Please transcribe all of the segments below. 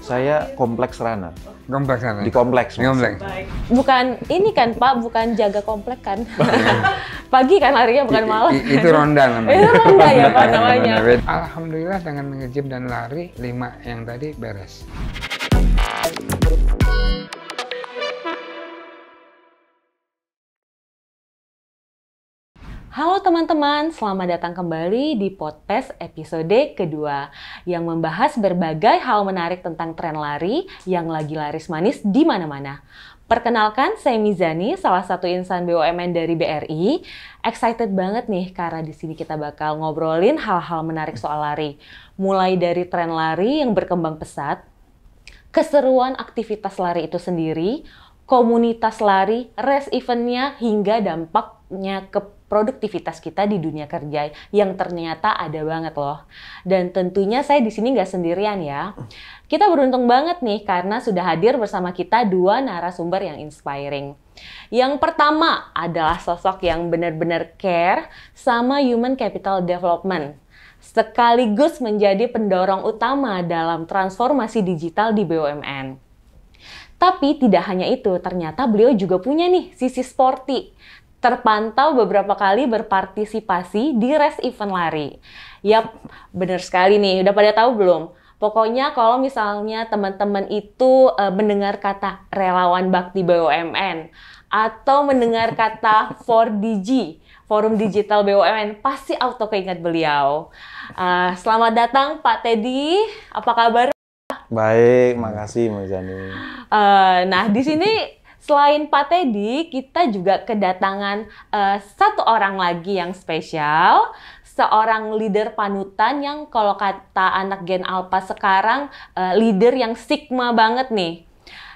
Saya kompleks runner. Kompleks sana. Di kompleks. Di kompleks. Bukan ini kan Pak, bukan jaga komplek kan? Pagi kan larinya, bukan malam. Itu ronda namanya. Itu ronda ya Pak namanya. Alhamdulillah dengan nge-gym dan lari 5 yang tadi beres. Halo teman-teman, selamat datang kembali di podcast episode kedua yang membahas berbagai hal menarik tentang tren lari yang lagi laris manis di mana-mana. Perkenalkan, saya Mizani, salah satu insan BUMN dari BRI. Excited banget nih karena di sini kita bakal ngobrolin hal-hal menarik soal lari. Mulai dari tren lari yang berkembang pesat, keseruan aktivitas lari itu sendiri, komunitas lari, race eventnya, hingga dampaknya ke produktivitas kita di dunia kerja yang ternyata ada banget loh. Dan tentunya saya di sini nggak sendirian ya. Kita beruntung banget nih karena sudah hadir bersama kita 2 narasumber yang inspiring. Yang pertama adalah sosok yang benar-benar care sama human capital development, sekaligus menjadi pendorong utama dalam transformasi digital di BUMN. Tapi tidak hanya itu, ternyata beliau juga punya nih sisi sporty. Terpantau beberapa kali berpartisipasi di race event lari. Yap, bener sekali nih. Udah pada tahu belum? Pokoknya kalau misalnya teman-teman itu mendengar kata relawan bakti BUMN atau mendengar kata 4DG, Forum Digital BUMN, pasti auto keinget beliau. Selamat datang Pak Teddy. Apa kabar? Baik, makasih Mbak Zani. Nah, di sini selain Pak Teddy, kita juga kedatangan satu orang lagi yang spesial, seorang leader panutan yang kalau kata anak Gen Alpha sekarang, leader yang sigma banget nih.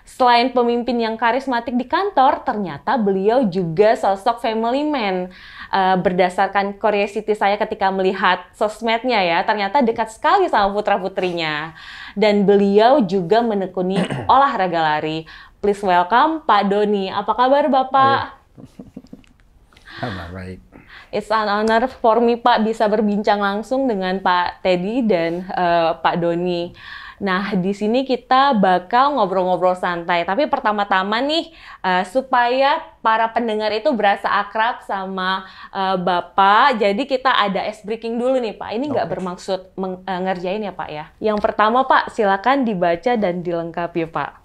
Selain pemimpin yang karismatik di kantor, ternyata beliau juga sosok family man. Berdasarkan curiosity saya ketika melihat sosmednya ya, ternyata dekat sekali sama putra-putrinya. Dan beliau juga menekuni olahraga lari. Please welcome Pak Doni. Apa kabar Bapak? Baik. It's an honor for me Pak bisa berbincang langsung dengan Pak Teddy dan Pak Doni. Nah, di sini kita bakal ngobrol-ngobrol santai. Tapi pertama-tama nih, supaya para pendengar itu berasa akrab sama Bapak, jadi kita ada ice breaking dulu nih Pak. Ini nggak bermaksud ngerjain ya Pak ya. Yang pertama Pak, silakan dibaca dan dilengkapi Pak.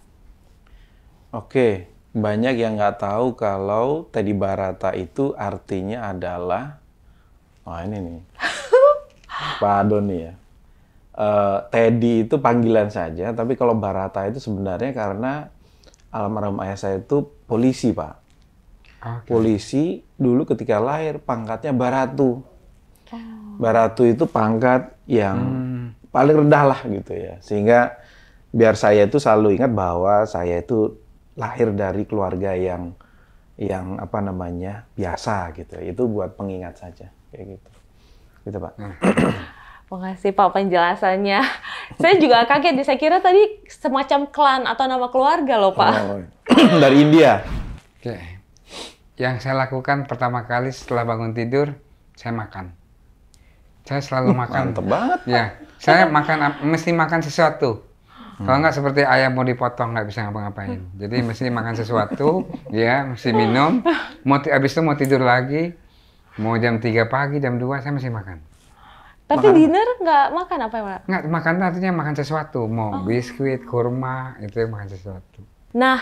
Oke, banyak yang nggak tahu kalau Teddy Barata itu artinya adalah, ini nih, Pak Doni ya. Teddy itu panggilan saja, tapi kalau Barata itu sebenarnya karena almarhum ayah saya itu polisi, Pak. Okay. Polisi dulu ketika lahir pangkatnya Baratu. Baratu itu pangkat yang paling rendah lah gitu ya. Sehingga biar saya itu selalu ingat bahwa saya itu lahir dari keluarga yang apa namanya biasa gitu. Itu buat pengingat saja kayak gitu. Gitu, Pak. Makasih Pak penjelasannya. Saya juga kaget, saya kira tadi semacam klan atau nama keluarga loh Pak. Dari India. Oke. Yang saya lakukan pertama kali setelah bangun tidur, saya makan. Saya selalu makan. Mantep banget. Ya, saya mesti makan sesuatu. Kalau nggak seperti ayam mau dipotong nggak bisa ngapa-ngapain. Jadi mesti makan sesuatu, ya, mesti minum. Habis itu mau tidur lagi, mau jam 3 pagi, jam 2 saya mesti makan. Tapi makan. Dinner nggak makan apa ya Pak? Nggak, makan artinya makan sesuatu. Mau biskuit, kurma, itu makan sesuatu. Nah,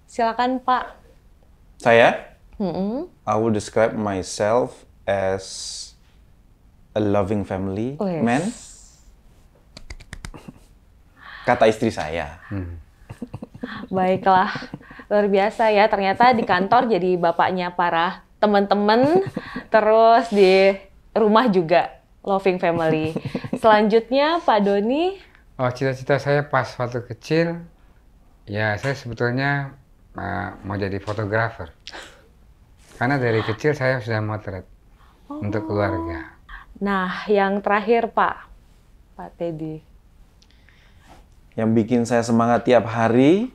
silakan Pak. Saya? I would describe myself as a loving family man. Kata istri saya. Baiklah, luar biasa ya. Ternyata di kantor jadi bapaknya para teman-teman, terus di rumah juga loving family. Selanjutnya Pak Doni. Oh, cita-cita saya pas waktu kecil, ya saya sebetulnya mau jadi fotografer. Karena dari kecil saya sudah motret untuk keluarga. Nah, yang terakhir Pak Teddy. Yang bikin saya semangat tiap hari,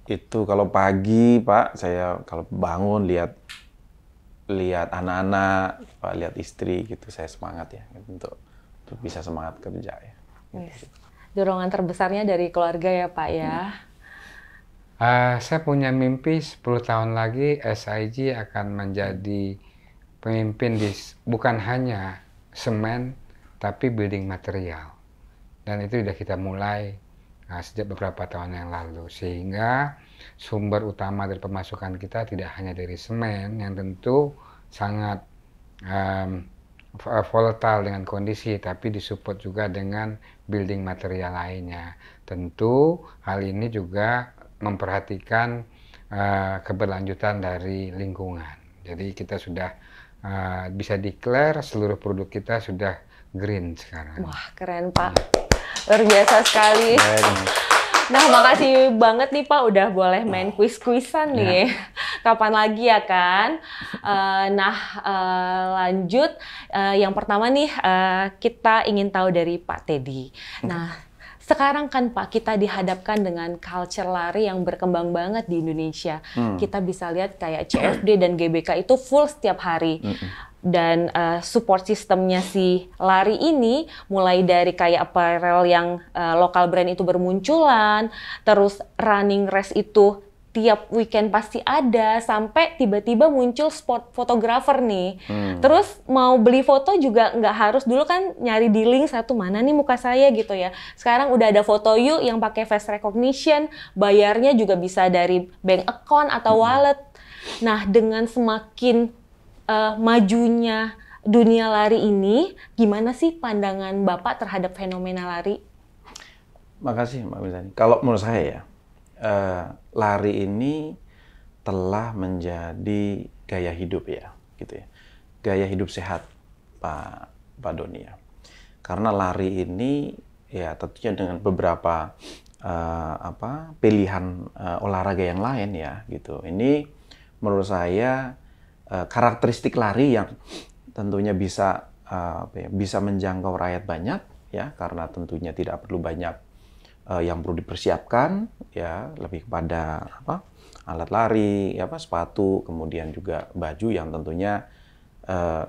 itu kalau pagi Pak, saya kalau bangun lihat anak-anak, lihat istri gitu, saya semangat ya untuk bisa semangat kerja ya. Yes. Dorongan terbesarnya dari keluarga ya Pak ya. Saya punya mimpi 10 tahun lagi SIG akan menjadi pemimpin bukan hanya semen, tapi building material. Dan itu sudah kita mulai sejak beberapa tahun yang lalu. Sehingga sumber utama dari pemasukan kita tidak hanya dari semen, yang tentu sangat volatile dengan kondisi, tapi disupport juga dengan building material lainnya. Tentu hal ini juga memperhatikan keberlanjutan dari lingkungan. Jadi kita sudah bisa declare seluruh produk kita sudah green sekarang. Wah, keren Pak. Luar biasa sekali. Nah, makasih banget nih Pak udah boleh main kuis-kuisan nih. Kapan lagi ya kan? Lanjut. Yang pertama nih kita ingin tahu dari Pak Teddy. Nah, sekarang kan Pak, kita dihadapkan dengan culture lari yang berkembang banget di Indonesia. Kita bisa lihat kayak CFD dan GBK itu full setiap hari. Dan support sistemnya si lari ini, mulai dari kayak apparel yang lokal brand itu bermunculan, terus running race itu tiap weekend pasti ada, sampai tiba-tiba muncul spot fotografer nih. Terus mau beli foto juga nggak harus, dulu kan nyari di link satu, mana nih muka saya gitu ya. Sekarang udah ada Foto You yang pakai face recognition, bayarnya juga bisa dari bank account atau wallet. Nah, dengan semakin majunya dunia lari ini, gimana sih pandangan Bapak terhadap fenomena lari? Makasih Mbak Milani. Kalau menurut saya ya, lari ini telah menjadi gaya hidup ya, gitu ya. Gaya hidup sehat, Pak Doni ya. Karena lari ini ya tentunya dengan beberapa pilihan olahraga yang lain ya, gitu. Ini menurut saya karakteristik lari yang tentunya bisa bisa menjangkau rakyat banyak ya, karena tentunya tidak perlu banyak yang perlu dipersiapkan ya, lebih kepada alat lari, sepatu, kemudian juga baju yang tentunya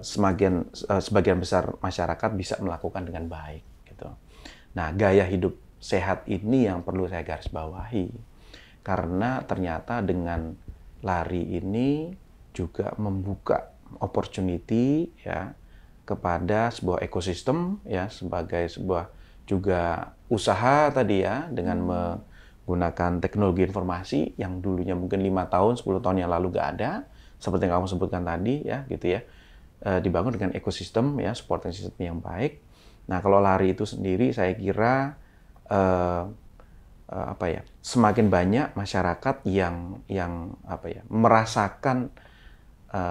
sebagian besar masyarakat bisa melakukan dengan baik gitu. Nah, gaya hidup sehat ini yang perlu saya garis bawahi, karena ternyata dengan lari ini juga membuka opportunity ya kepada sebuah ekosistem ya, sebagai sebuah juga usaha tadi ya, dengan menggunakan teknologi informasi yang dulunya mungkin 5 tahun, 10 tahun yang lalu nggak ada, seperti yang kamu sebutkan tadi ya, gitu ya, dibangun dengan ekosistem ya, supporting system yang baik. Nah, kalau lari itu sendiri saya kira semakin banyak masyarakat yang merasakan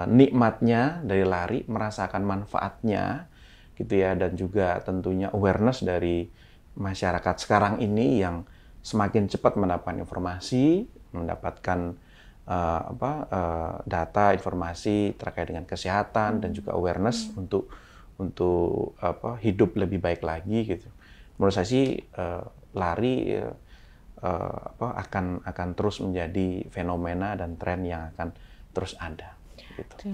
nikmatnya dari lari, merasakan manfaatnya gitu ya, dan juga tentunya awareness dari masyarakat sekarang ini yang semakin cepat mendapatkan informasi, mendapatkan data informasi terkait dengan kesehatan dan juga awareness untuk hidup lebih baik lagi gitu. Menurut saya sih lari akan terus menjadi fenomena dan tren yang akan terus ada gitu.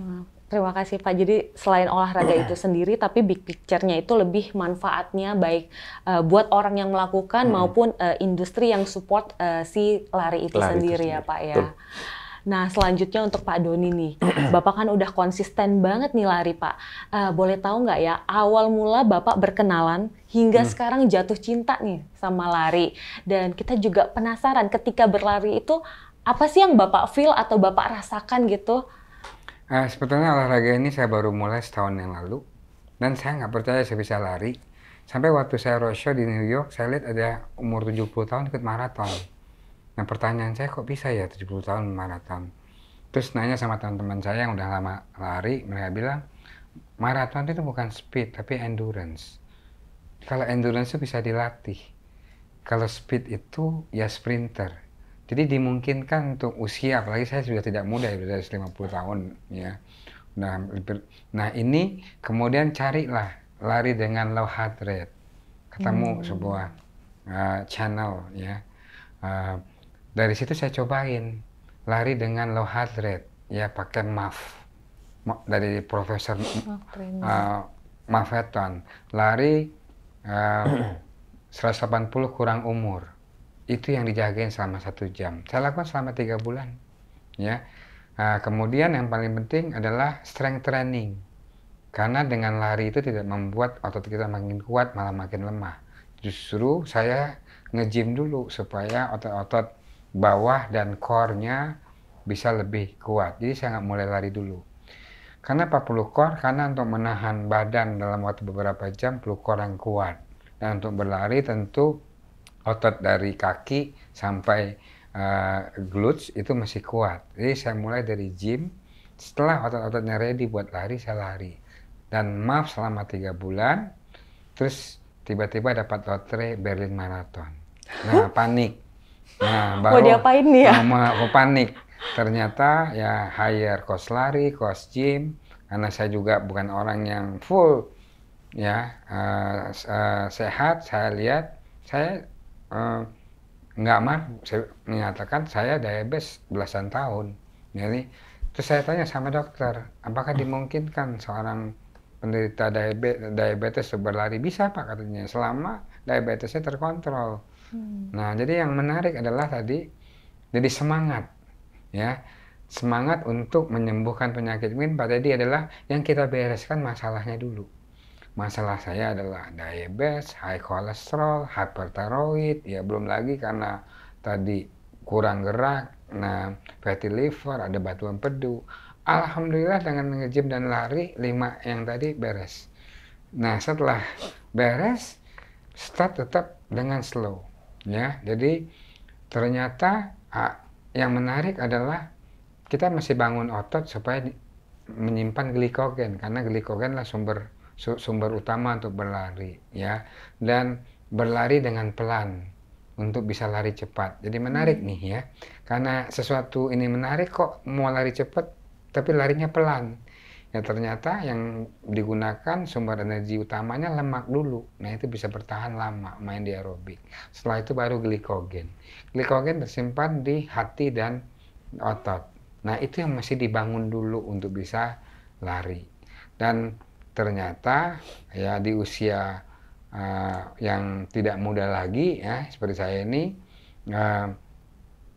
Terima kasih Pak. Jadi selain olahraga itu sendiri, tapi big picture-nya itu lebih manfaatnya baik buat orang yang melakukan maupun industri yang support si lari itu sendiri ya Pak ya. Betul. Nah, selanjutnya untuk Pak Doni nih, Bapak kan udah konsisten banget nih lari Pak. Boleh tahu nggak ya, awal mula Bapak berkenalan hingga sekarang jatuh cinta nih sama lari. Dan kita juga penasaran ketika berlari itu, apa sih yang Bapak feel atau Bapak rasakan gitu? Sebetulnya olahraga ini saya baru mulai setahun yang lalu, dan saya nggak percaya saya bisa lari. Sampai waktu saya roadshow di New York, saya lihat ada umur 70 tahun ikut maraton. Nah, pertanyaan saya, kok bisa ya 70 tahun maraton? Terus nanya sama teman-teman saya yang udah lama lari, mereka bilang, maraton itu bukan speed, tapi endurance. Kalau endurance itu bisa dilatih. Kalau speed itu ya sprinter. Jadi dimungkinkan untuk usia, apalagi saya sudah tidak muda, sudah 50 tahun ya. Nah ini kemudian carilah lari dengan low heart rate, ketemu sebuah channel ya. Dari situ saya cobain lari dengan low heart rate ya, pakai MAF dari Profesor Maffetone, lari 180 kurang umur. Itu yang dijagain selama 1 jam. Saya lakukan selama 3 bulan. Ya. Nah, kemudian yang paling penting adalah strength training. Karena dengan lari itu tidak membuat otot kita makin kuat, malah makin lemah. Justru saya nge-gym dulu supaya otot-otot bawah dan core-nya bisa lebih kuat. Jadi saya nggak mulai lari dulu. Karena 40 core, karena untuk menahan badan dalam waktu beberapa jam perlu core yang kuat. Dan untuk berlari tentu otot dari kaki sampai glutes itu masih kuat. Jadi saya mulai dari gym, setelah otot-ototnya ready buat lari, saya lari. Dan maaf selama 3 bulan, terus tiba-tiba dapat lotre Berlin Marathon. Nah, panik. Nah, Mau diapain nih ya? Mau panik. Ternyata ya hire coach lari, coach gym, karena saya juga bukan orang yang full ya sehat. Saya lihat saya nggak mampu. Saya menyatakan saya diabetes belasan tahun. Jadi terus saya tanya sama dokter, apakah dimungkinkan seorang penderita diabetes berlari? Bisa Pak, katanya, selama diabetesnya terkontrol. Nah, jadi yang menarik adalah tadi jadi semangat. Ya, semangat untuk menyembuhkan penyakit. Mungkin Pak Teddy adalah yang kita bereskan masalahnya dulu. Masalah saya adalah diabetes, high kolesterol, hyperthyroid, ya belum lagi karena tadi kurang gerak, nah fatty liver, ada batu empedu. Alhamdulillah dengan nge-gym dan lari 5 yang tadi beres. Nah, setelah beres, start tetap dengan slow, ya. Jadi ternyata yang menarik adalah kita masih bangun otot supaya menyimpan glikogen, karena glikogen lah sumber utama untuk berlari, ya. Dan berlari dengan pelan untuk bisa lari cepat. Jadi menarik nih ya, karena sesuatu ini menarik kok mau lari cepat tapi larinya pelan. Ya ternyata yang digunakan sumber energi utamanya lemak dulu. Nah itu bisa bertahan lama main di aerobik. Setelah itu baru glikogen. Glikogen tersimpan di hati dan otot. Nah itu yang masih dibangun dulu untuk bisa lari. Dan ternyata ya di usia yang tidak muda lagi ya seperti saya ini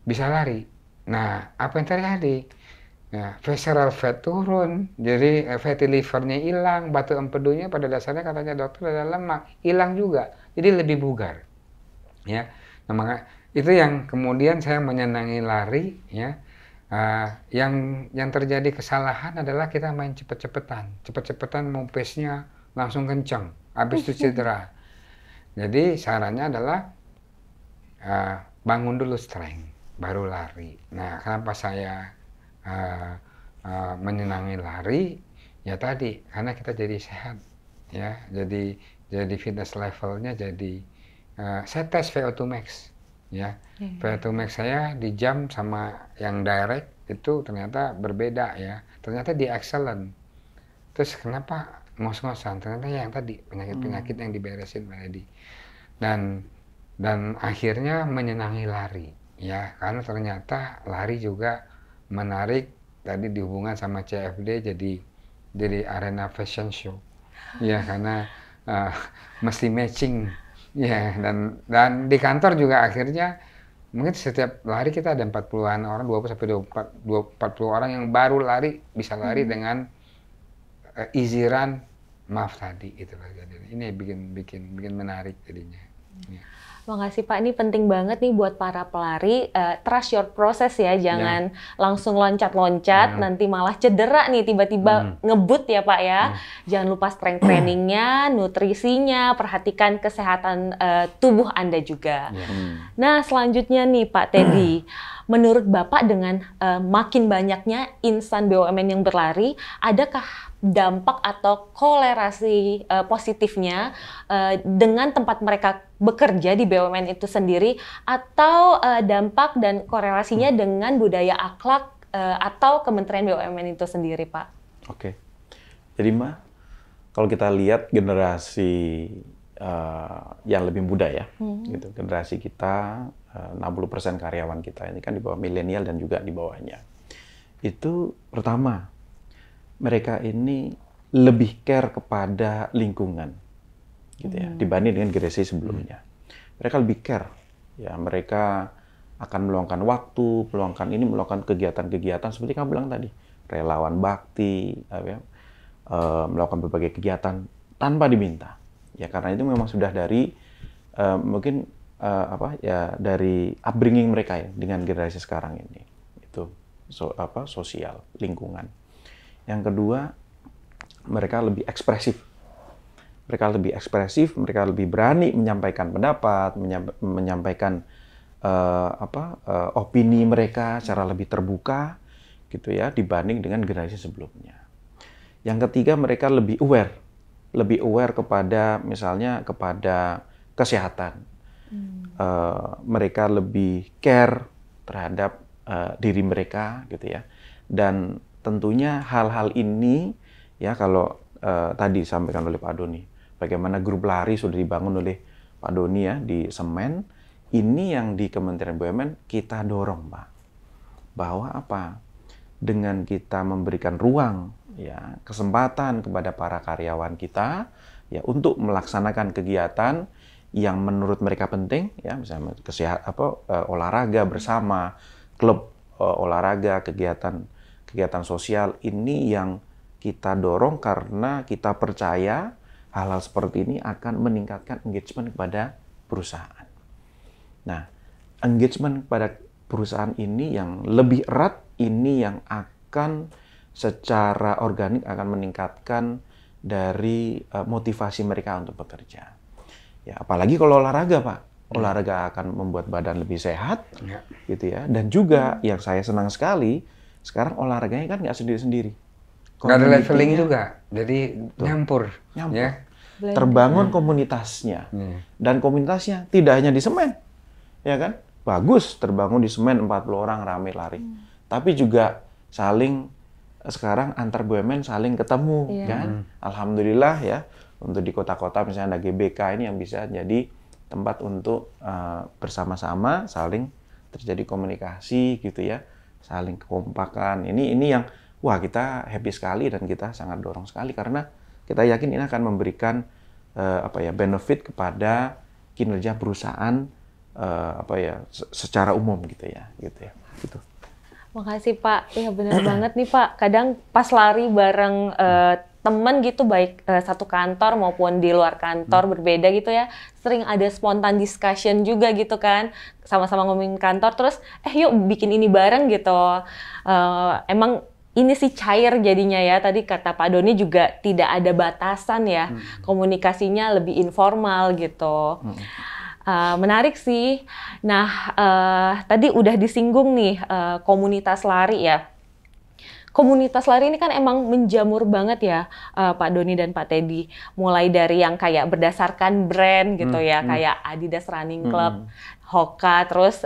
bisa lari. Nah apa yang terjadi? Nah, visceral fat turun, jadi fatty livernya hilang, batu empedunya pada dasarnya katanya dokter adalah lemak, hilang juga, jadi lebih bugar. Ya, nah, maka itu yang kemudian saya menyenangi lari. Ya, yang terjadi kesalahan adalah kita main cepet-cepetan mau pace-nya langsung kencang, habis itu cedera. Jadi sarannya adalah bangun dulu strength, baru lari. Nah, kenapa saya menyenangi lari? Ya tadi, karena kita jadi sehat, ya. Jadi fitness levelnya jadi. Saya tes VO2 max, ya. VO2 max saya di jam sama yang direct itu ternyata berbeda, ya. Ternyata di excellent. Terus kenapa ngos-ngosan? Ternyata yang tadi penyakit-penyakit yang diberesin tadi. Dan akhirnya menyenangi lari, ya. Karena ternyata lari juga menarik, tadi dihubungkan sama CFD jadi arena fashion show, ya karena mesti matching, ya dan di kantor juga akhirnya mungkin setiap lari kita ada 40-an orang, 20 sampai 40 orang yang baru lari bisa lari dengan easy run, maaf tadi itu loh. Jadi ini bikin menarik jadinya. Ya. Makasih Pak, ini penting banget nih buat para pelari, trust your process ya, jangan langsung loncat-loncat, nanti malah cedera nih tiba-tiba ngebut ya Pak ya. Jangan lupa strength trainingnya, nutrisinya, perhatikan kesehatan tubuh Anda juga. Nah selanjutnya nih Pak Teddy, menurut Bapak dengan makin banyaknya insan BUMN yang berlari, adakah dampak atau kolerasi positifnya dengan tempat mereka bekerja di BUMN itu sendiri, atau dampak dan korelasinya dengan budaya akhlak atau Kementerian BUMN itu sendiri, Pak? Oke, jadi Mbak, kalau kita lihat generasi yang lebih muda ya, gitu, generasi kita 60% karyawan kita ini kan di bawah milenial dan juga di bawahnya. Itu pertama, mereka ini lebih care kepada lingkungan, gitu ya, dibanding dengan generasi sebelumnya. mereka lebih care. Ya, mereka akan meluangkan waktu, meluangkan kegiatan-kegiatan seperti kamu bilang tadi, relawan bakti, melakukan berbagai kegiatan tanpa diminta. Ya, karena itu memang sudah dari mungkin dari upbringing mereka ya dengan generasi sekarang ini. Itu sosial, lingkungan. Yang kedua, mereka lebih ekspresif. Mereka lebih berani menyampaikan pendapat, menyampaikan opini mereka secara lebih terbuka gitu ya dibanding dengan generasi sebelumnya. Yang ketiga, mereka lebih aware kepada misalnya kepada kesehatan. Mereka lebih care terhadap diri mereka gitu ya. Dan tentunya hal-hal ini ya kalau tadi disampaikan oleh Pak Doni, bagaimana grup lari sudah dibangun oleh Pak Doni ya di Semen, ini yang di Kementerian BUMN kita dorong, Pak. Bahwa dengan kita memberikan ruang ya, kesempatan kepada para karyawan kita ya untuk melaksanakan kegiatan yang menurut mereka penting ya, misalnya olahraga bersama, klub olahraga, kegiatan sosial, ini yang kita dorong karena kita percaya hal-hal seperti ini akan meningkatkan engagement kepada perusahaan. Nah, engagement pada perusahaan ini yang lebih erat, ini yang akan secara organik akan meningkatkan dari motivasi mereka untuk bekerja. Ya, apalagi kalau olahraga, Pak. Olahraga akan membuat badan lebih sehat, gitu ya. Dan juga yang saya senang sekali, sekarang olahraganya kan nggak sendiri-sendiri. Nggak ada leveling juga, jadi nyampur. Ya. Terbangun komunitasnya. Dan komunitasnya tidak hanya di Semen. Ya kan? Bagus terbangun di Semen 40 orang rame lari. Tapi juga sekarang antar BUMN saling ketemu kan. Alhamdulillah ya. Untuk di kota-kota misalnya ada GBK ini yang bisa jadi tempat untuk bersama-sama saling terjadi komunikasi gitu ya. Saling kekompakan. Ini yang kita happy sekali dan kita sangat dorong sekali karena kita yakin ini akan memberikan benefit kepada kinerja perusahaan secara umum gitu ya. Gitu. Makasih Pak, ya benar banget nih Pak. Kadang pas lari bareng temen gitu, baik satu kantor maupun di luar kantor berbeda gitu ya, sering ada spontan discussion juga gitu kan, sama-sama ngomongin kantor, terus yuk bikin ini bareng gitu. Emang ini sih cair jadinya ya, tadi kata Pak Doni juga tidak ada batasan ya, komunikasinya lebih informal gitu. Menarik sih. Nah, tadi udah disinggung nih komunitas lari ya. Komunitas lari ini kan emang menjamur banget ya, Pak Doni dan Pak Teddy. Mulai dari yang kayak berdasarkan brand gitu ya, kayak Adidas Running Club, Hoka, terus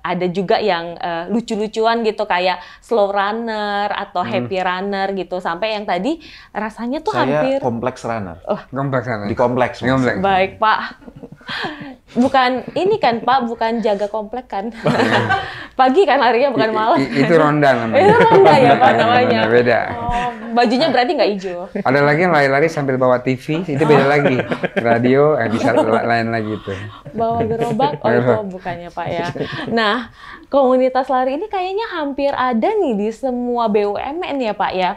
ada juga yang lucu-lucuan gitu kayak Slow Runner atau Happy Runner gitu. Sampai yang tadi rasanya tuh hampir... Saya Kompleks Runner. Kompleks Runner. Di Kompleks. Baik, Pak. Bukan ini kan Pak, bukan jaga komplek kan? Pagi kan larinya, bukan malam. Itu ronda namanya. Itu ronda ya Pak namanya. Beda. Oh, bajunya berarti nggak hijau. Ada lagi yang lari-lari sambil bawa TV, itu beda lagi. Radio bisa lain lagi itu. Bawa gerobak, itu bukannya Pak ya. Nah, komunitas lari ini kayaknya hampir ada nih di semua BUMN ya Pak ya.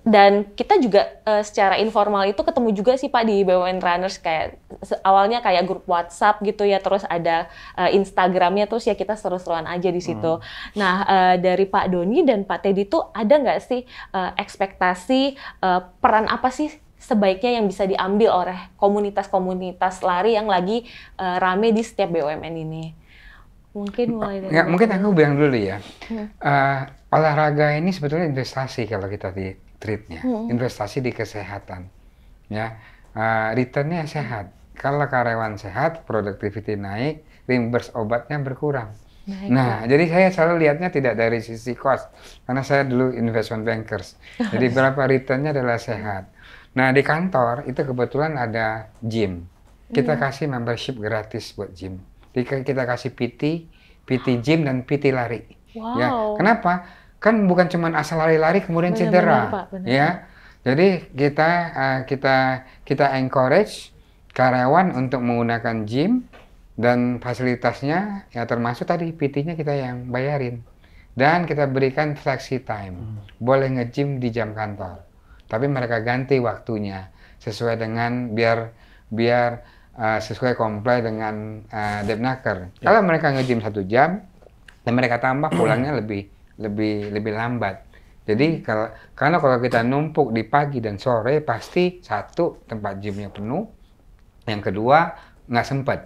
Dan kita juga secara informal itu ketemu juga sih Pak di BUMN Runners, kayak awalnya kayak grup WhatsApp gitu ya, terus ada Instagramnya, terus ya kita seru-seruan aja di situ. Nah, dari Pak Doni dan Pak Teddy tuh ada nggak sih ekspektasi peran apa sih sebaiknya yang bisa diambil oleh komunitas-komunitas lari yang lagi rame di setiap BUMN ini? Mungkin mulai dari... Mungkin aku bilang dulu ya, olahraga ini sebetulnya investasi kalau kita di treatnya, investasi di kesehatan, ya, returnnya sehat. Kalau karyawan sehat, productivity naik, reimburse obatnya berkurang. Nah, jadi saya selalu lihatnya tidak dari sisi cost, karena saya dulu investment bankers. Jadi berapa returnnya adalah sehat. Nah, di kantor itu kebetulan ada gym. Kita kasih membership gratis buat gym. Kita kasih PT gym dan PT lari. Wow. Ya, kenapa? Kan bukan cuma asal lari-lari kemudian cedera, Pak, ya. Jadi kita encourage karyawan untuk menggunakan gym dan fasilitasnya ya termasuk tadi PT-nya kita yang bayarin. Dan kita berikan flexi time. Boleh nge-gym di jam kantor. Tapi mereka ganti waktunya sesuai dengan biar sesuai comply dengan Depnaker. Kalau mereka nge-gym 1 jam dan mereka tambah pulangnya lebih lambat. Jadi karena kalau kita numpuk di pagi dan sore pasti satu tempat gymnya penuh, yang kedua nggak sempet.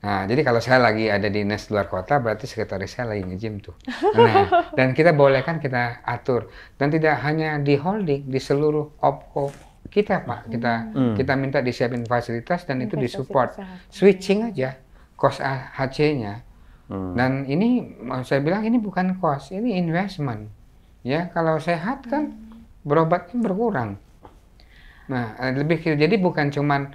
Nah, jadi kalau saya lagi ada dinas luar kota, berarti sekretaris saya lagi nge-gym tuh. Nah, dan kita bolehkan kita atur. Dan tidak hanya di holding, di seluruh opco kita, Pak. Kita minta disiapin fasilitas dan itu disupport. Switching aja, cost HC-nya. Dan ini, saya bilang ini bukan cost, ini investment. Ya, kalau sehat kan berobatnya berkurang. Nah, jadi bukan cuman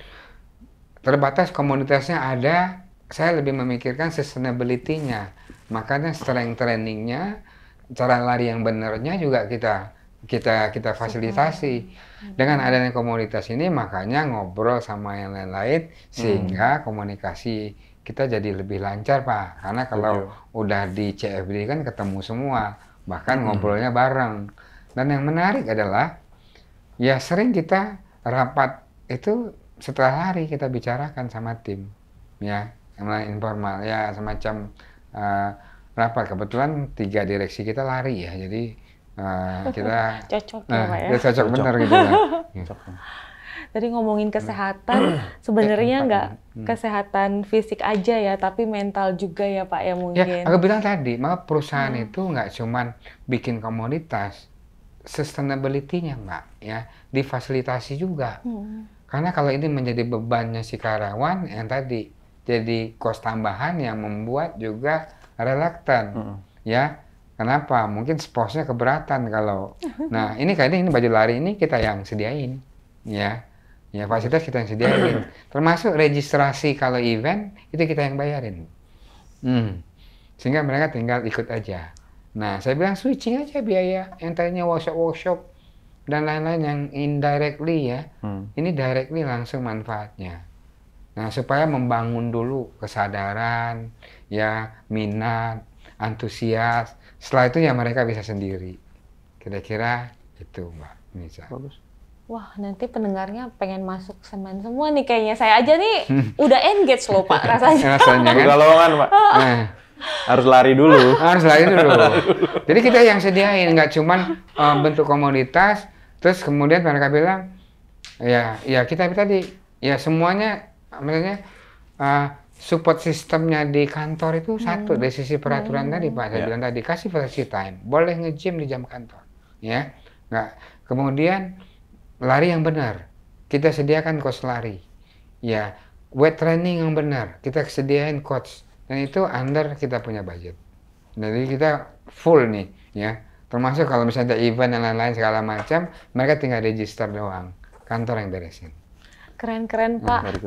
terbatas komunitasnya ada, saya lebih memikirkan sustainability-nya. Makanya strength training-nya, cara lari yang benernya juga kita fasilitasi. Dengan adanya komunitas ini, makanya ngobrol sama yang lain-lain, sehingga komunikasi kita jadi lebih lancar, Pak. Karena kalau udah di CFD kan ketemu semua, bahkan ngobrolnya bareng. Dan yang menarik adalah, ya sering kita rapat itu setelah lari kita bicarakan sama tim, ya. Informal ya semacam rapat. Kebetulan 3 direksi kita lari ya, jadi kita cocok ya, Pak, ya? Cocok bener gitu ya. Tadi ngomongin kesehatan, sebenarnya nggak kesehatan fisik aja ya, tapi mental juga ya Pak ya mungkin. Ya, aku bilang tadi, maka perusahaan itu nggak cuman bikin komoditas, sustainability-nya Mbak ya, difasilitasi juga. Karena kalau ini menjadi bebannya si karyawan yang tadi, jadi kos tambahan yang membuat juga reluctant, ya. Kenapa? Mungkin sposnya keberatan kalau. Nah, ini kayaknya ini baju lari ini kita yang sediain, ya. Ya fasilitas kita yang sediain. Termasuk registrasi kalau event itu kita yang bayarin. Sehingga mereka tinggal ikut aja. Nah, saya bilang switching aja biaya. Yang tadinya workshop dan lain-lain yang indirectly ya, ini directly langsung manfaatnya. Nah, supaya membangun dulu kesadaran, ya, minat, antusias. Setelah itu ya mereka bisa sendiri. Kira-kira itu, Mbak Nisa. Bagus. Wah, nanti pendengarnya pengen masuk semen semua nih kayaknya. Saya aja nih udah engage loh, Pak, rasanya. Rasanya kan? Buka lowongan, Pak. Harus lari dulu. Harus lari dulu. Jadi kita yang sediain, nggak cuman bentuk komoditas, terus kemudian mereka bilang, ya kita tadi, ya semuanya, maksudnya support sistemnya di kantor itu satu dari sisi peraturan tadi Pak, saya bilang tadi kasih flexi time, boleh nge-gym di jam kantor, ya, nggak. Kemudian lari yang benar, kita sediakan coach lari, ya, weight training yang benar, kita sediain coach, dan itu under kita punya budget. Jadi kita full nih, ya, termasuk kalau misalnya ada event dan lain-lain segala macam, mereka tinggal register doang, kantor yang beresin. Keren-keren Pak.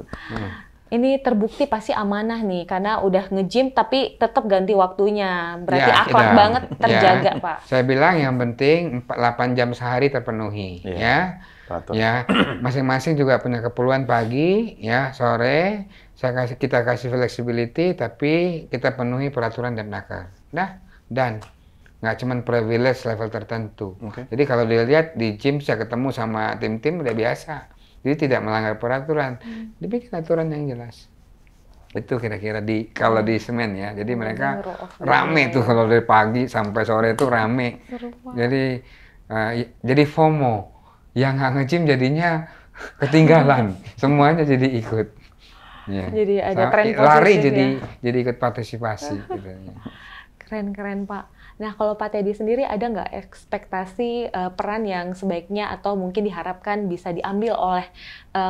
Ini terbukti pasti amanah nih, karena udah nge-gym tapi tetap ganti waktunya. Berarti Ya, akhlak banget terjaga, ya. Pak. Saya bilang yang penting 8 jam sehari terpenuhi, ya. Ya, masing-masing juga punya keperluan pagi, ya, sore. Kita kasih flexibility, tapi kita penuhi peraturan Depnaker. Dan nggak cuma privilege level tertentu. Jadi kalau dilihat di gym saya ketemu sama tim-tim udah biasa. Jadi tidak melanggar peraturan, dibikin aturan yang jelas. Itu kira-kira kalau di semen ya. Jadi mereka rame tuh kalau dari pagi sampai sore itu rame. Jadi FOMO. Yang nggak nge-gym jadinya ketinggalan. Semuanya jadi ikut. Ya. Jadi ada tren positif lari ya. jadi ikut partisipasi. Gitu. Keren-keren Pak. Nah kalau Pak Teddy sendiri ada nggak ekspektasi peran yang sebaiknya atau mungkin diharapkan bisa diambil oleh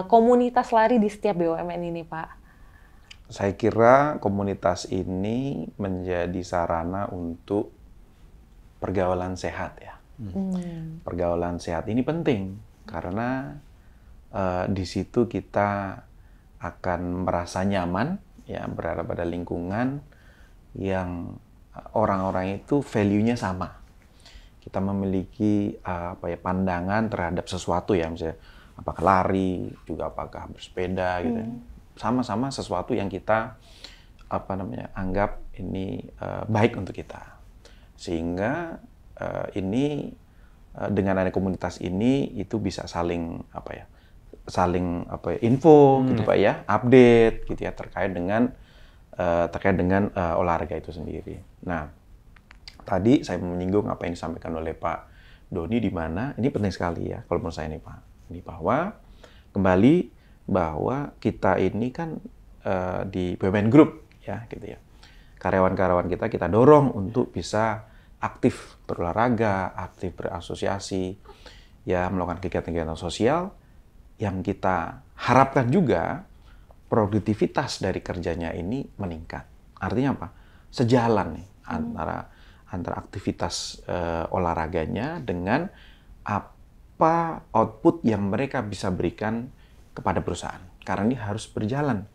komunitas lari di setiap BUMN ini Pak? Saya kira komunitas ini menjadi sarana untuk pergaulan sehat ya. Pergaulan sehat ini penting karena di situ kita akan merasa nyaman ya, berada pada lingkungan yang orang-orang itu value-nya sama. Kita memiliki pandangan terhadap sesuatu ya, misalnya apakah lari, juga apakah bersepeda gitu. Sama-sama sesuatu yang kita anggap ini baik untuk kita. Sehingga ini dengan ada komunitas ini itu bisa saling info gitu Pak ya, update gitu ya terkait dengan olahraga itu sendiri. Nah, tadi saya menyinggung apa yang disampaikan oleh Pak Doni, di mana ini penting sekali ya kalau menurut saya nih Pak. Ini bahwa kembali bahwa kita ini kan di BUMN Group ya gitu ya. Karyawan-karyawan kita dorong untuk bisa aktif berolahraga, aktif berasosiasi, ya melakukan kegiatan-kegiatan sosial yang kita harapkan juga produktivitas dari kerjanya ini meningkat. Artinya apa? Sejalan nih antara aktivitas olahraganya dengan apa output yang mereka bisa berikan kepada perusahaan. Karena ini harus berjalan,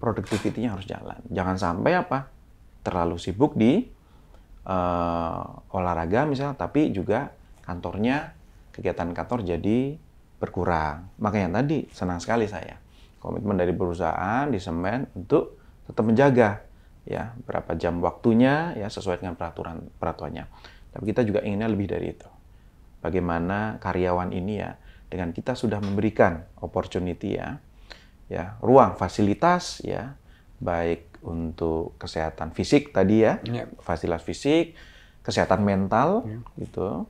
produktivitinya harus jalan. Jangan sampai terlalu sibuk di olahraga misalnya, tapi juga kegiatan kantor jadi berkurang. Makanya tadi senang sekali saya komitmen dari perusahaan di Semen untuk tetap menjaga ya berapa jam waktunya ya sesuai dengan peraturannya. Tapi kita juga inginnya lebih dari itu. Bagaimana karyawan ini ya dengan kita sudah memberikan opportunity ya ruang fasilitas ya baik untuk kesehatan fisik tadi ya, fasilitas fisik, kesehatan mental gitu.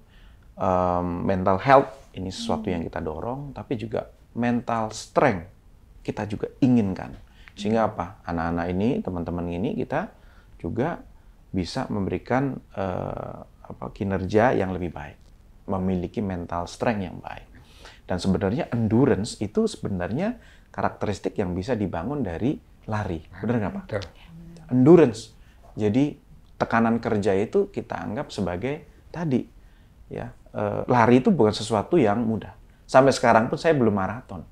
Mental health ini sesuatu yang kita dorong, tapi juga mental strength kita juga inginkan. Sehingga anak-anak ini, teman-teman ini kita juga bisa memberikan kinerja yang lebih baik, memiliki mental strength yang baik. Dan sebenarnya endurance itu sebenarnya karakteristik yang bisa dibangun dari lari, benar nggak Pak? Betul. Endurance. Jadi tekanan kerja itu kita anggap sebagai tadi, ya lari itu bukan sesuatu yang mudah. Sampai sekarang pun saya belum maraton,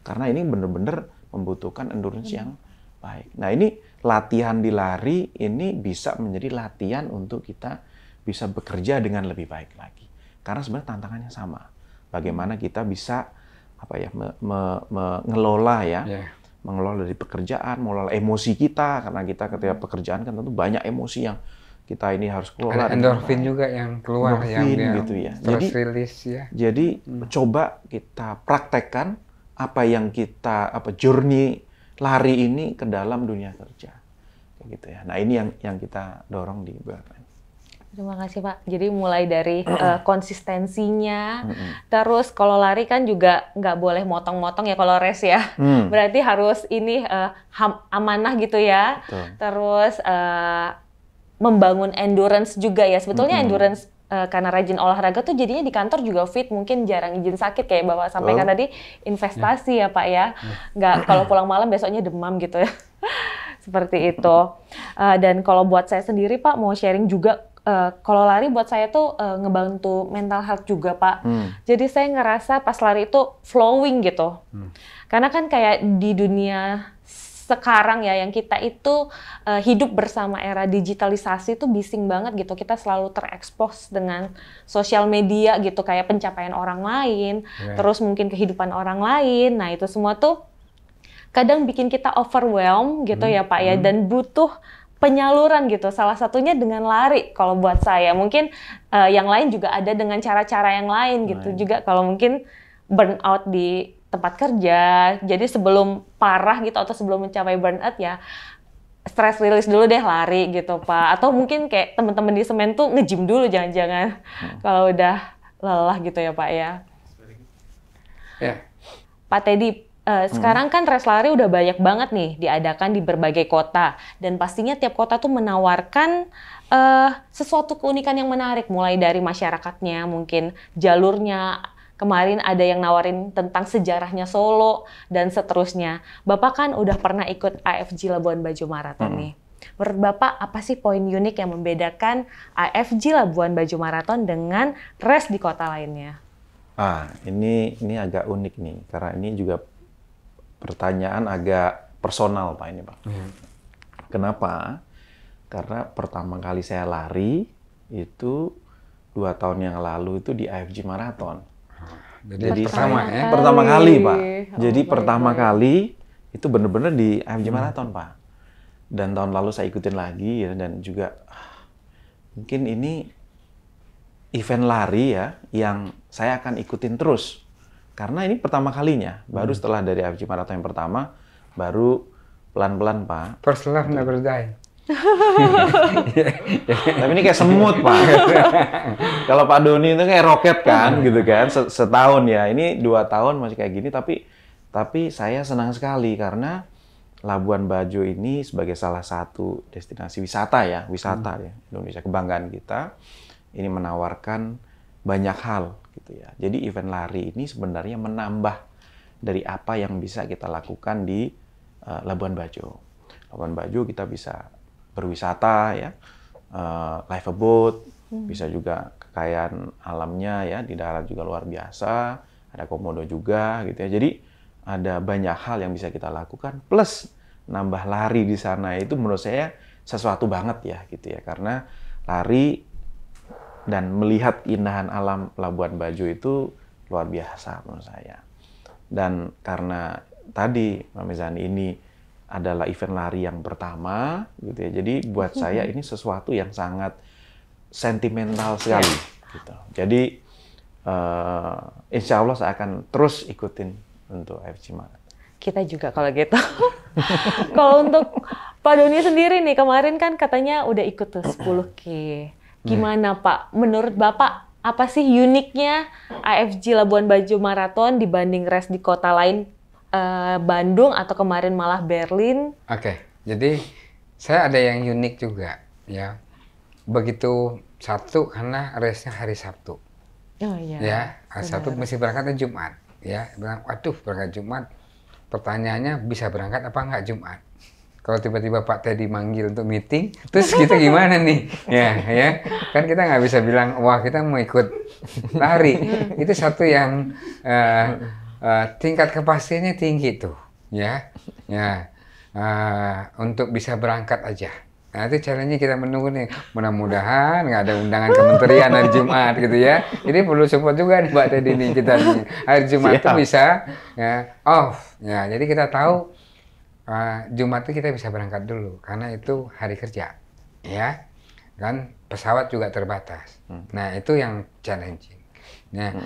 karena ini benar-benar membutuhkan endurance yang baik. Nah ini latihan di lari ini bisa menjadi latihan untuk kita bisa bekerja dengan lebih baik lagi. Karena sebenarnya tantangannya sama. Bagaimana kita bisa mengelola ya. Mengelola dari pekerjaan, mengelola emosi kita, karena kita ketika pekerjaan kan tentu banyak emosi yang kita ini harus kelola. Ada endorfin juga yang keluar, yang gitu ya. Stress release ya. Jadi coba kita praktekkan apa yang kita journey lari ini ke dalam dunia kerja, kayak gitu ya. Nah ini yang kita dorong di BUMN. Terima kasih Pak. Jadi mulai dari konsistensinya, terus kalau lari kan juga nggak boleh motong-motong ya kalau race ya. Berarti harus ini amanah gitu ya. Betul. Terus membangun endurance juga ya. Sebetulnya endurance karena rajin olahraga tuh jadinya di kantor juga fit, mungkin jarang izin sakit kayak Bapak sampaikan tadi, investasi ya Pak ya. Nggak kalau pulang malam besoknya demam gitu ya. Seperti itu. Dan kalau buat saya sendiri Pak mau sharing juga. Kalau lari buat saya tuh ngebantu mental health juga Pak. Jadi saya ngerasa pas lari itu flowing gitu. Karena kan kayak di dunia sekarang ya yang kita itu hidup bersama era digitalisasi tuh bising banget gitu. Kita selalu terekspos dengan sosial media gitu kayak pencapaian orang lain, terus mungkin kehidupan orang lain. Nah itu semua tuh kadang bikin kita overwhelmed gitu ya Pak ya, dan butuh penyaluran gitu, salah satunya dengan lari kalau buat saya. Mungkin yang lain juga ada dengan cara-cara yang lain gitu juga. Kalau mungkin burnout di tempat kerja, jadi sebelum parah gitu atau sebelum mencapai burnout ya stress release dulu deh lari gitu Pak. Atau mungkin kayak teman-teman di Semen tuh nge-gym dulu jangan-jangan kalau udah lelah gitu ya Pak ya. Pak Teddy, sekarang kan race lari udah banyak banget nih diadakan di berbagai kota, dan pastinya tiap kota tuh menawarkan sesuatu keunikan yang menarik, mulai dari masyarakatnya, mungkin jalurnya. Kemarin ada yang nawarin tentang sejarahnya Solo dan seterusnya. Bapak kan udah pernah ikut AFG Labuan Bajo Marathon nih. Menurut Bapak apa sih poin unik yang membedakan AFG Labuan Bajo Marathon dengan race di kota lainnya? Ini agak unik nih, karena ini juga pertanyaan agak personal Pak ini Pak. Kenapa? Karena pertama kali saya lari itu 2 tahun yang lalu itu di AFG Marathon. Jadi pertama ya. Pertama kali, Pak. Oh, Jadi baik, pertama baik. kali itu bener-bener di AFC Marathon, Pak. Dan tahun lalu saya ikutin lagi ya, dan juga mungkin ini event lari ya yang saya akan ikutin terus. Karena ini pertama kalinya, baru setelah dari AFC Marathon yang pertama, baru pelan-pelan, Pak. First love never die. Tapi ini kayak semut, Pak. Kalau Pak Doni itu kayak roket kan, gitu kan. Setahun ya, ini 2 tahun masih kayak gini, tapi saya senang sekali karena Labuan Bajo ini sebagai salah satu destinasi wisata ya, Indonesia, kebanggaan kita. Ini menawarkan banyak hal gitu ya. Jadi event lari ini sebenarnya menambah dari apa yang bisa kita lakukan di Labuan Bajo. Labuan Bajo kita bisa berwisata ya, live boat, bisa juga kekayaan alamnya ya, di darat juga luar biasa, ada komodo juga gitu ya. Jadi ada banyak hal yang bisa kita lakukan, plus nambah lari di sana itu menurut saya sesuatu banget ya gitu ya, karena lari dan melihat keindahan alam Labuan Bajo itu luar biasa menurut saya. Dan karena tadi Mbak Mezani ini adalah event lari yang pertama gitu ya, jadi buat saya ini sesuatu yang sangat sentimental sekali gitu. Jadi insya Allah saya akan terus ikutin untuk AFC Marathon. Kita juga kalau gitu. Kalau untuk Pak Doni sendiri nih, kemarin kan katanya udah ikut tuh 10K. Gimana Pak? Menurut Bapak, apa sih uniknya AFC Labuan Bajo Marathon dibanding race di kota lain, Bandung atau kemarin malah Berlin? Oke, jadi saya ada yang unik juga ya. Begitu Sabtu karena race-nya hari Sabtu. Oh iya. Ya, hari Sabtu mesti berangkatnya Jumat. Ya, bilang, waduh berangkat Jumat. Pertanyaannya bisa berangkat apa enggak Jumat? Kalau tiba-tiba Pak Teddy manggil untuk meeting, terus kita gimana nih? Ya, kan kita nggak bisa bilang, wah kita mau ikut lari. Itu satu yang tingkat kepastiannya tinggi tuh, ya. Untuk bisa berangkat aja. Nah, itu challenge-nya kita menunggu nih. Mudah-mudahan nggak ada undangan kementerian hari Jumat gitu ya. Jadi perlu support juga nih Pak Teddy nih kita nih. Hari Jumat itu bisa ya, off. Ya, jadi kita tahu Jumat itu kita bisa berangkat dulu karena itu hari kerja, ya kan pesawat juga terbatas. Nah itu yang challenging. Nah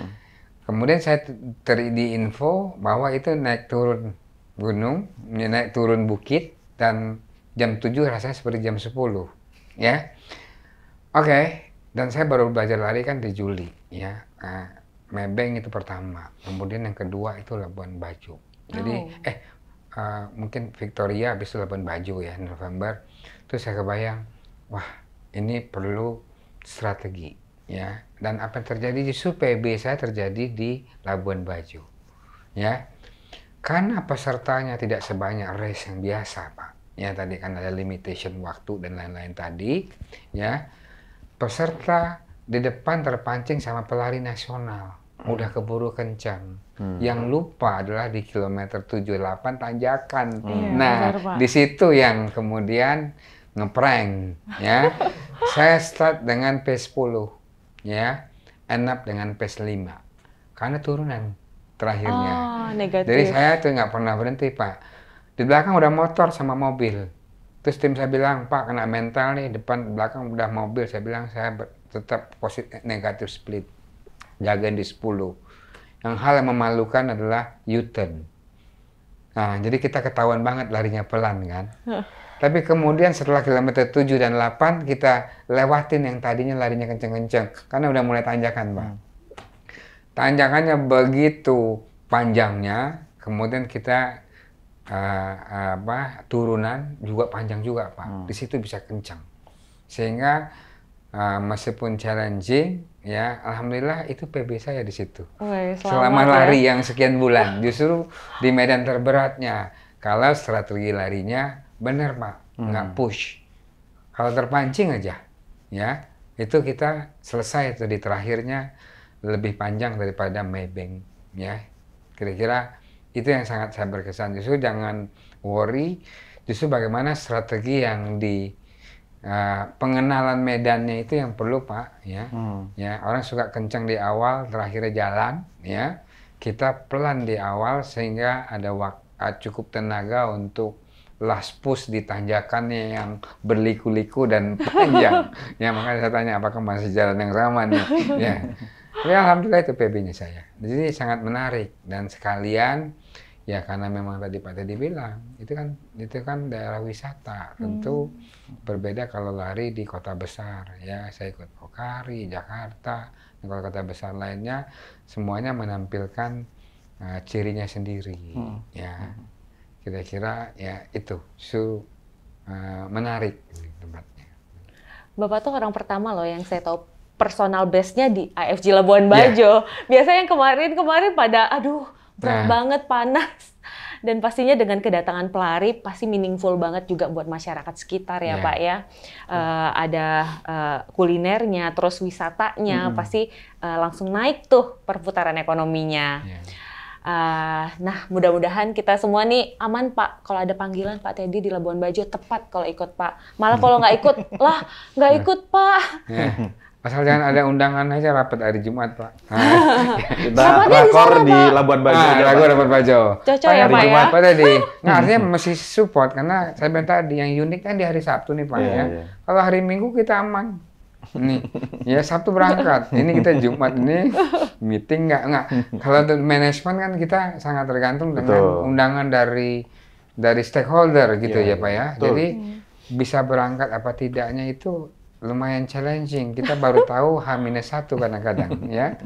kemudian saya di info bahwa itu naik turun gunung, naik turun bukit dan jam 7 rasanya seperti jam 10, ya. Oke. Dan saya baru belajar lari kan di Juli, ya. Mebeng itu pertama, kemudian yang kedua itu Labuan Bajo. Jadi mungkin Victoria habis itu Labuan Bajo ya November. Terus saya kebayang, wah ini perlu strategi ya. Dan apa yang terjadi justru PB saya terjadi di Labuan Bajo ya. Karena pesertanya tidak sebanyak race yang biasa Pak. Ya tadi kan ada limitation waktu dan lain-lain tadi ya. Peserta di depan terpancing sama pelari nasional. Udah keburu kencang. Yang lupa adalah di kilometer 78 tanjakan. Nah, benar, Pak. di situ yang kemudian ngeprank ya. Saya start dengan pace 10 ya. End up dengan pace 5. Karena turunan terakhirnya. Oh, negatif. Jadi saya tuh nggak pernah berhenti, Pak. Di belakang udah motor sama mobil. Terus tim saya bilang, Pak kena mental nih, depan belakang udah mobil. Saya bilang saya tetap positif negatif split. Jagain di 10. Yang hal yang memalukan adalah U-turn. Nah, jadi kita ketahuan banget larinya pelan kan. Tapi kemudian setelah kilometer 7 dan 8 kita lewatin yang tadinya larinya kenceng-kenceng. Karena udah mulai tanjakan, Bang. Tanjakannya begitu panjangnya, kemudian kita turunan juga panjang juga, Pak. Di situ bisa kencang. Sehingga meskipun challenging, ya alhamdulillah itu PB saya di situ. Selama lari yang sekian bulan, justru di medan terberatnya. Kalau strategi larinya benar Pak, nggak push. Kalau terpancing aja, ya itu kita selesai itu di terakhirnya lebih panjang daripada Mebeng, ya. Kira-kira itu yang sangat saya berkesan. Justru jangan worry, justru bagaimana strategi yang di pengenalan medannya itu yang perlu Pak ya. Ya orang suka kencang di awal terakhirnya jalan ya. kita pelan di awal sehingga ada cukup tenaga untuk last push di tanjakannya yang berliku-liku dan panjang. Ya makanya saya tanya apakah masih jalan yang sama nih. Ya. Tapi alhamdulillah itu PB-nya saya. Jadi sangat menarik dan sekalian ya karena memang tadi Pak Teddy bilang itu kan daerah wisata. Tentu berbeda kalau lari di kota besar. Ya saya ikut Pokari, Jakarta, dan kalau kota besar lainnya semuanya menampilkan cirinya sendiri. Ya. Kira-kira ya itu menarik tempatnya. Bapak tuh orang pertama loh yang saya tahu personal base-nya di AFG Labuan Bajo. Biasanya yang kemarin pada aduh berat banget, panas. Dan pastinya dengan kedatangan pelari pasti meaningful banget juga buat masyarakat sekitar ya Pak ya. Ada kulinernya, terus wisatanya pasti langsung naik tuh perputaran ekonominya. Nah, mudah-mudahan kita semua nih aman Pak. Kalau ada panggilan Pak Teddy di Labuan Bajo, tepat kalau ikut Pak. Malah kalau nggak ikut, lah nggak ikut Pak. Asal jangan ada undangan aja rapat hari Jumat Pak. Kita rakor di Labuan Bajo. Labuan Bajo. Cocok ya Pak ya? Pak Teddy. Nah, artinya mesti support karena saya bilang tadi yang unik kan di hari Sabtu nih Pak ya. Kalau hari Minggu kita aman. Nih, ya Sabtu berangkat. Ini kita Jumat ini meeting nggak. Kalau untuk manajemen kan kita sangat tergantung dengan undangan dari stakeholder gitu ya Pak ya. Jadi bisa berangkat apa tidaknya itu lumayan challenging. Kita baru tahu H-1 kadang-kadang ya.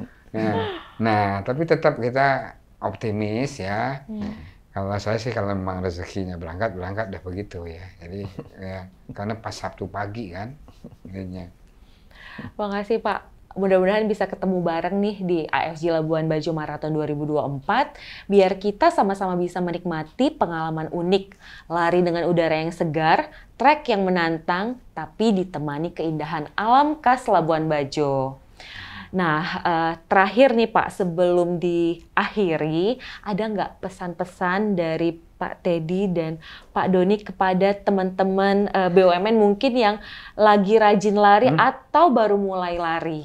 Nah, tapi tetap kita optimis ya. Kalau saya sih kalau memang rezekinya berangkat udah begitu ya. Jadi ya, karena pas Sabtu pagi kan. Makasih Pak. Mudah-mudahan bisa ketemu bareng nih di AFG Labuan Bajo Marathon 2024 biar kita sama-sama bisa menikmati pengalaman unik, lari dengan udara yang segar, trek yang menantang, tapi ditemani keindahan alam khas Labuan Bajo. Nah, terakhir nih Pak, sebelum diakhiri, ada nggak pesan-pesan dari Pak Teddy dan Pak Doni kepada teman-teman BUMN mungkin yang lagi rajin lari atau baru mulai lari?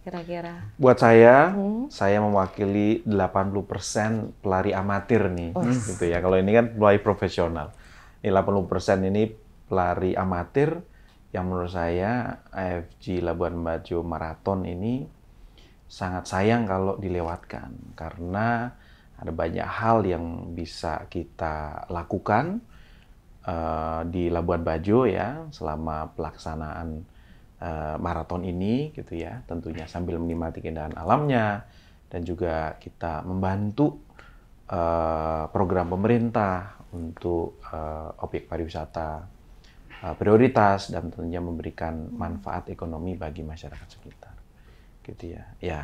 Kira-kira. Buat saya mewakili 80% pelari amatir nih, gitu ya. Kalau ini kan pelari profesional. Ini 80% ini pelari amatir yang menurut saya AFG Labuan Bajo Marathon ini sangat sayang kalau dilewatkan karena ada banyak hal yang bisa kita lakukan di Labuan Bajo ya selama pelaksanaan maraton ini gitu ya, tentunya sambil menikmati keindahan alamnya dan juga kita membantu program pemerintah untuk objek pariwisata prioritas dan tentunya memberikan manfaat ekonomi bagi masyarakat sekitar, gitu ya. Ya,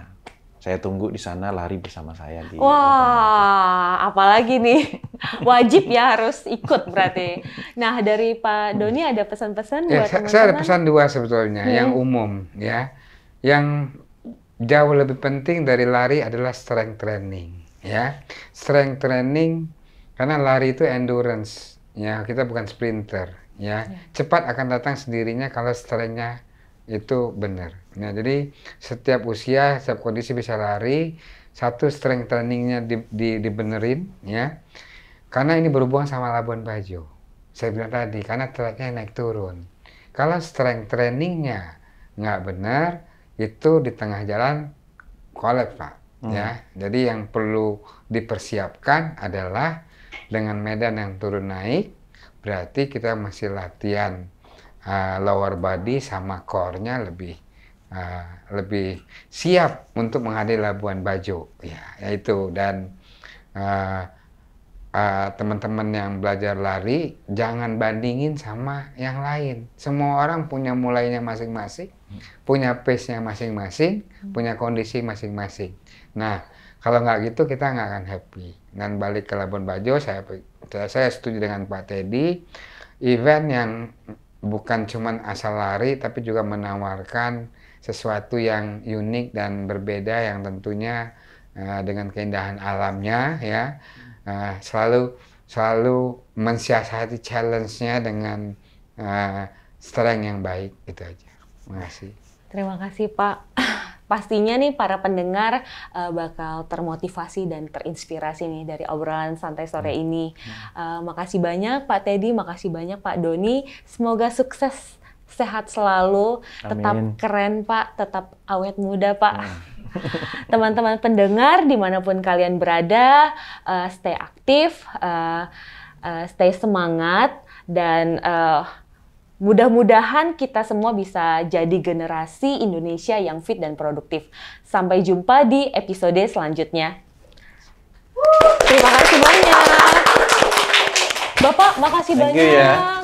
saya tunggu di sana lari bersama saya di. Wah, apalagi nih wajib ya harus ikut berarti. Nah dari Pak Doni ada pesan-pesan buat teman-teman? Saya ada pesan dua sebetulnya, yang umum ya, yang jauh lebih penting dari lari adalah strength training ya, strength training karena lari itu endurance ya, kita bukan sprinter. Ya, cepat akan datang sendirinya kalau strength-nya itu benar. Nah, jadi setiap usia, setiap kondisi bisa lari. Satu, strength trainingnya dibenerin, ya. Karena ini berhubungan sama Labuan Bajo. Saya bilang tadi, karena tracknya naik turun. Kalau strength trainingnya nggak benar, itu di tengah jalan collapse, Pak. Ya, jadi yang perlu dipersiapkan adalah dengan medan yang turun naik. Berarti kita masih latihan lower body sama core-nya lebih siap untuk menghadapi Labuan Bajo ya itu. Dan teman-teman yang belajar lari jangan bandingin sama yang lain. Semua orang punya mulainya masing-masing, punya pace-nya masing-masing, punya kondisi masing-masing. Nah, kalau nggak gitu kita nggak akan happy. Dan balik ke Labuan Bajo, saya setuju dengan Pak Teddy, event yang bukan cuma asal lari, tapi juga menawarkan sesuatu yang unik dan berbeda yang tentunya dengan keindahan alamnya ya, selalu mensiasati challenge-nya dengan strength yang baik, itu aja. Terima kasih. Terima kasih Pak. pastinya nih para pendengar bakal termotivasi dan terinspirasi nih dari obrolan santai sore ini. Makasih banyak Pak Teddy, makasih banyak Pak Doni. Semoga sukses, sehat selalu, tetap Amin. keren Pak, tetap awet muda Pak. Teman-teman pendengar dimanapun kalian berada, stay aktif, stay semangat, dan mudah-mudahan kita semua bisa jadi generasi Indonesia yang fit dan produktif. Sampai jumpa di episode selanjutnya. Terima kasih banyak. Bapak, makasih Thank you banyak. ya.